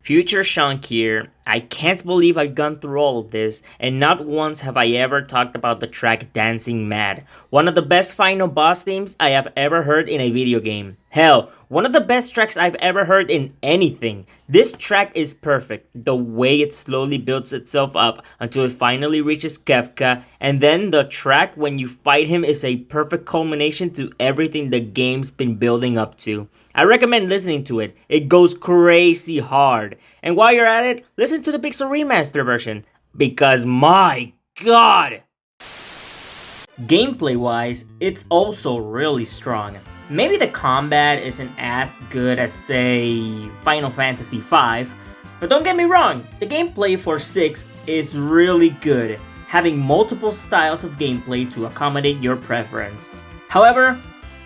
Future Shunk here. I can't believe I've gone through all of this, and not once have I ever talked about the track Dancing Mad, one of the best final boss themes I have ever heard in a video game. Hell, one of the best tracks I've ever heard in anything. This track is perfect, the way it slowly builds itself up until it finally reaches Kefka, and then the track when you fight him is a perfect culmination to everything the game's been building up to. I recommend listening to it. It goes crazy hard. And while you're at it, listen to the Pixel Remaster version. Because my god! Gameplay wise, it's also really strong. Maybe the combat isn't as good as, say, Final Fantasy V, but don't get me wrong, the gameplay for 6 is really good, having multiple styles of gameplay to accommodate your preference. However,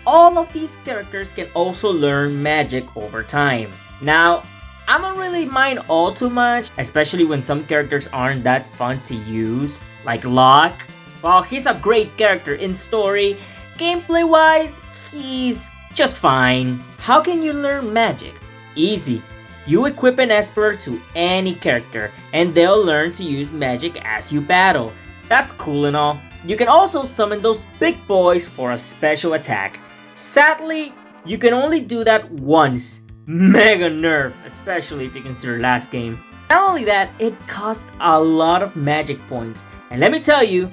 all of these characters can also learn magic over time. Now, I don't really mind all too much, especially when some characters aren't that fun to use, like Locke. While he's a great character in story, gameplay wise, he's just fine. How can you learn magic? Easy. You equip an Esper to any character, and they'll learn to use magic as you battle. That's cool and all. You can also summon those big boys for a special attack. Sadly, you can only do that once. Mega nerf, especially if you consider last game. Not only that, it costs a lot of magic points, and let me tell you,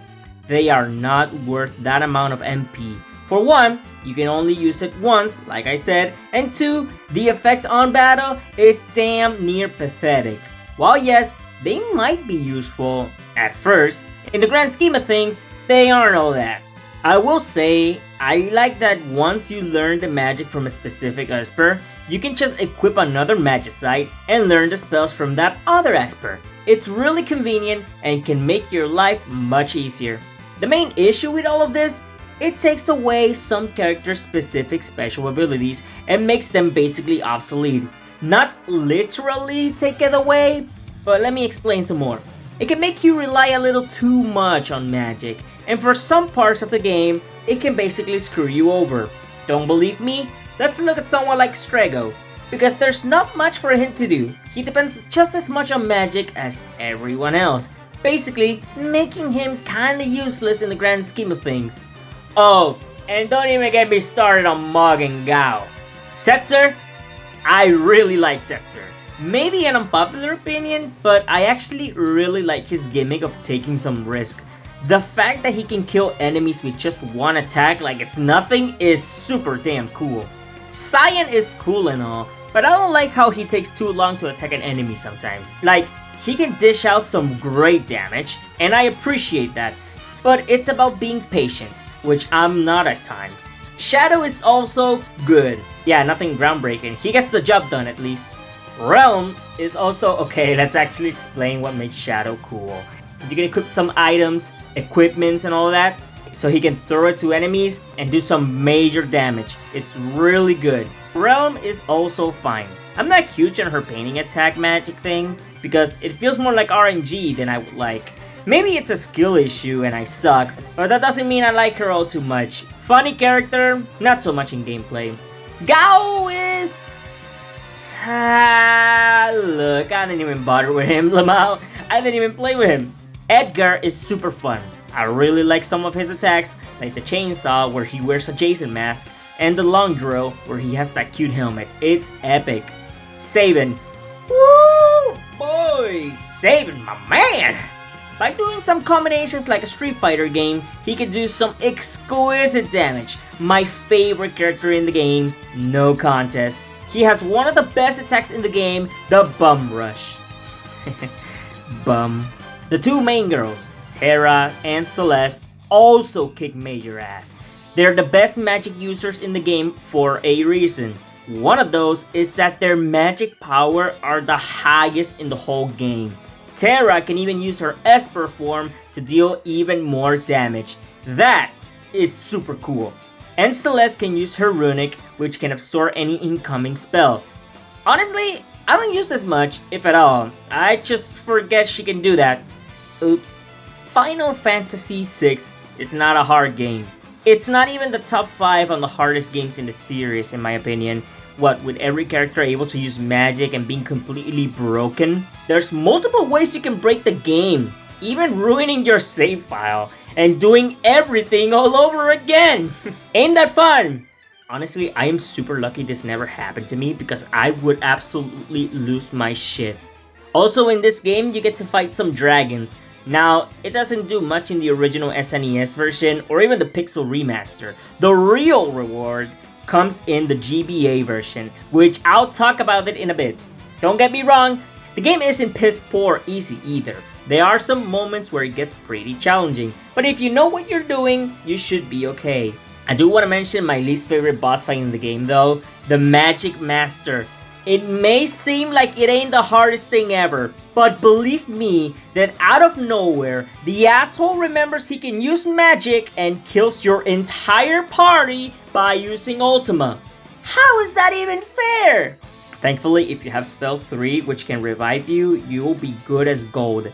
they are not worth that amount of MP. For one, you can only use it once, like I said, and two, the effects on battle is damn near pathetic. While yes, they might be useful at first, in the grand scheme of things, they aren't all that. I will say, I like that once you learn the magic from a specific Esper, you can just equip another Magicite and learn the spells from that other Esper. It's really convenient and can make your life much easier. The main issue with all of this, it takes away some characters' specific special abilities and makes them basically obsolete. Not literally take it away, but let me explain some more. It can make you rely a little too much on magic, and for some parts of the game, it can basically screw you over. Don't believe me? Let's look at someone like Strego, because there's not much for him to do. He depends just as much on magic as everyone else, basically making him kinda useless in the grand scheme of things. Oh, and don't even get me started on Mog and Gao. Setzer? I really like Setzer. Maybe an unpopular opinion, but I actually really like his gimmick of taking some risk. The fact that he can kill enemies with just one attack like it's nothing is super damn cool. Cyan is cool and all, but I don't like how he takes too long to attack an enemy sometimes. Like, he can dish out some great damage, and I appreciate that, but it's about being patient, which I'm not at times. Shadow is also good. Yeah, nothing groundbreaking, he gets the job done at least. Realm is also okay. Let's actually explain what makes Shadow cool. You can equip some items, equipments and all that, so he can throw it to enemies and do some major damage. It's really good. Realm is also fine. I'm not huge on her painting attack magic thing, because it feels more like RNG than I would like. Maybe it's a skill issue and I suck, but that doesn't mean I like her all too much. Funny character, not so much in gameplay. Gao is... look, I didn't even bother with him, Lamau. I didn't even play with him. Edgar is super fun. I really like some of his attacks, like the chainsaw where he wears a Jason mask, and the long drill where he has that cute helmet. It's epic. Sabin. Woo! Boy, Sabin, my man! By doing some combinations like a Street Fighter game, he can do some exquisite damage. My favorite character in the game, no contest. He has one of the best attacks in the game, the Bum Rush. Bum. The two main girls, Terra and Celeste, also kick major ass. They're the best magic users in the game for a reason. One of those is that their magic power are the highest in the whole game. Terra can even use her Esper form to deal even more damage. That is super cool. And Celeste can use her runic, which can absorb any incoming spell. Honestly, I don't use this much, if at all. I just forget she can do that. Oops. Final Fantasy VI is not a hard game. It's not even the top 5 on the hardest games in the series, in my opinion. What, with every character able to use magic and being completely broken? There's multiple ways you can break the game, even ruining your save file and doing everything all over again. Ain't that fun? Honestly, I am super lucky this never happened to me because I would absolutely lose my shit. Also in this game, you get to fight some dragons. Now, it doesn't do much in the original SNES version or even the Pixel remaster. The real reward comes in the GBA version, which I'll talk about it in a bit. Don't get me wrong, the game isn't piss poor easy either. There are some moments where it gets pretty challenging, but if you know what you're doing, you should be okay. I do want to mention my least favorite boss fight in the game though, the Magic Master. It may seem like it ain't the hardest thing ever, but believe me that out of nowhere, the asshole remembers he can use magic and kills your entire party by using Ultima. How is that even fair? Thankfully, if you have spell 3 which can revive you, you will be good as gold.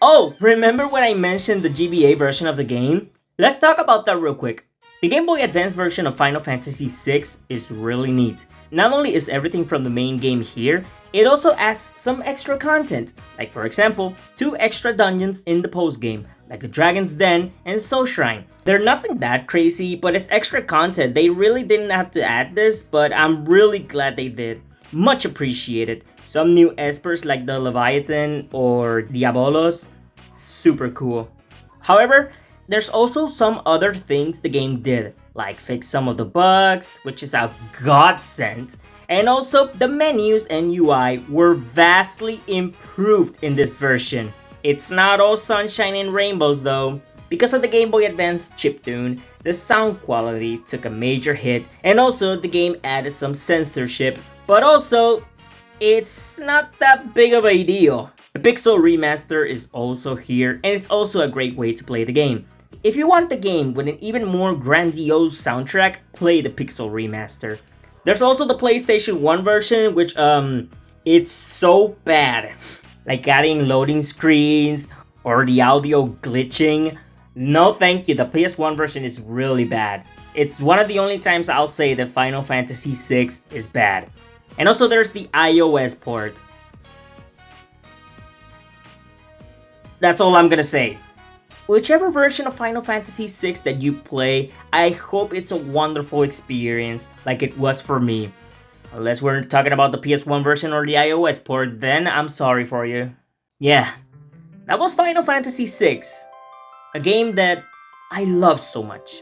Oh, remember when I mentioned the GBA version of the game? Let's talk about that real quick. The Game Boy Advance version of Final Fantasy VI is really neat. Not only is everything from the main game here, it also adds some extra content, like for example, 2 extra dungeons in the post-game, like the Dragon's Den and Soul Shrine. They're nothing that crazy, but it's extra content. They really didn't have to add this, but I'm really glad they did. Much appreciated. Some new espers like the Leviathan or Diabolos, super cool. However, there's also some other things the game did, like fix some of the bugs, which is a godsend, and also the menus and UI were vastly improved in this version. It's not all sunshine and rainbows though. Because of the Game Boy Advance chiptune, the sound quality took a major hit, and also the game added some censorship, but also, it's not that big of a deal. The Pixel remaster is also here, and it's also a great way to play the game. If you want the game with an even more grandiose soundtrack, play the Pixel remaster. There's also the PlayStation 1 version, which it's so bad. Like adding loading screens or the audio glitching. No thank you, the PS1 version is really bad. It's one of the only times I'll say that Final Fantasy VI is bad. And also there's the iOS port. That's all I'm gonna say. Whichever version of Final Fantasy VI that you play, I hope it's a wonderful experience like it was for me. Unless we're talking about the PS1 version or the iOS port, then I'm sorry for you. Yeah, that was Final Fantasy VI. A game that I love so much.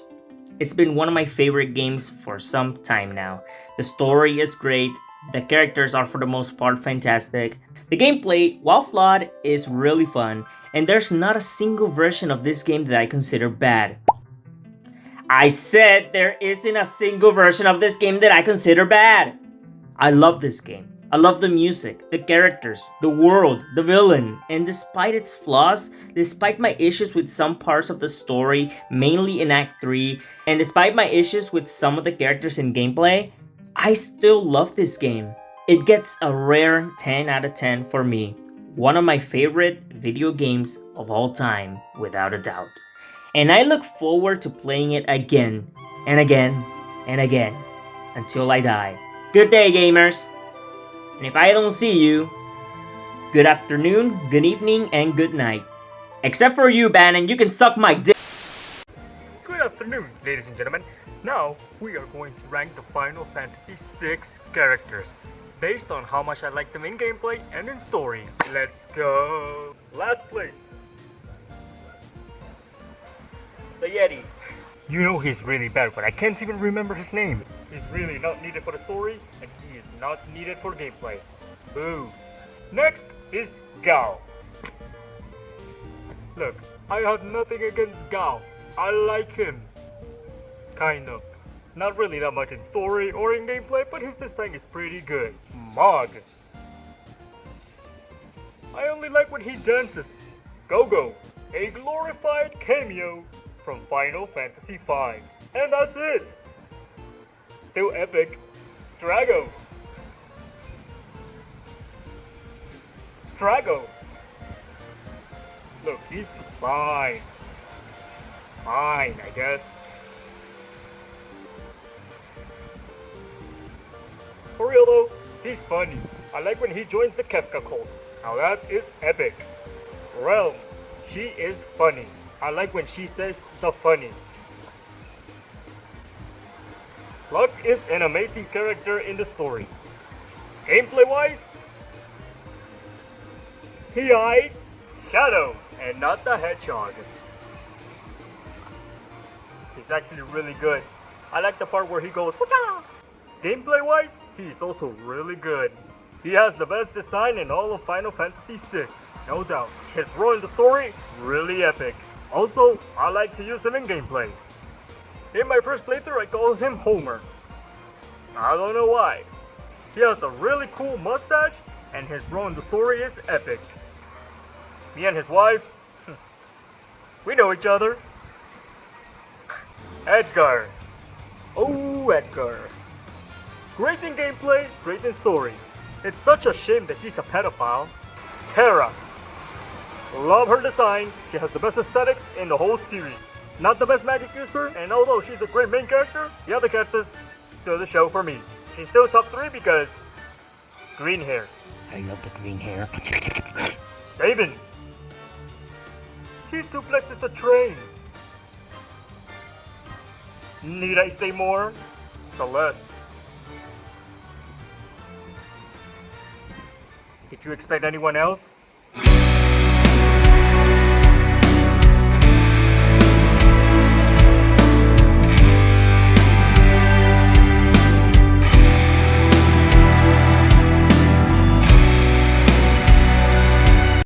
It's been one of my favorite games for some time now. The story is great, the characters are for the most part fantastic. The gameplay, while flawed, is really fun, and there's not a single version of this game that I consider bad. I said there isn't a single version of this game that I consider bad! I love this game. I love the music, the characters, the world, the villain, and despite its flaws, despite my issues with some parts of the story, mainly in Act 3, and despite my issues with some of the characters in gameplay, I still love this game. It gets a rare 10 out of 10 for me. One of my favorite video games of all time, without a doubt. And I look forward to playing it again, and again, and again, until I die. Good day, gamers! And if I don't see you, good afternoon, good evening, and good night. Except for you, Bannon, you can suck my dick! Good afternoon, ladies and gentlemen. Now, we are going to rank the Final Fantasy VI characters, based on how much I like them in gameplay and in story. Let's go! Last place. The Yeti. You know he's really bad, but I can't even remember his name. He's really not needed for the story, and he is not needed for gameplay. Boo. Next is Gao. Look, I have nothing against Gao. I like him. Kind of. Not really that much in story or in gameplay, but his design is pretty good. Mog. I only like when he dances. Go-Go, a glorified cameo from Final Fantasy V. And that's it. Still epic. Strago. Strago. Look, he's fine. Fine, I guess. For real though, he's funny. I like when he joins the Kefka cult. Now that is epic. Realm, she is funny. I like when she says the funny. Luck is an amazing character in the story. Gameplay wise, he eyes Shadow and not the Hedgehog. He's actually really good. I like the part where he goes, "Wata!" Gameplay wise, he's also really good. He has the best design in all of Final Fantasy VI, no doubt. His role in the story, really epic. Also, I like to use him in gameplay. In my first playthrough, I called him Homer. I don't know why. He has a really cool mustache, and his role in the story is epic. Me and his wife, we know each other. Edgar. Oh, Edgar. Great in gameplay, great in story. It's such a shame that he's a pedophile. Terra. Love her design. She has the best aesthetics in the whole series. Not the best magic user, and although she's a great main character, the other characters still the show for me. She's still top 3 because green hair. I love the green hair. Sabin. He suplexes a train. Need I say more? Celeste. Did you expect anyone else?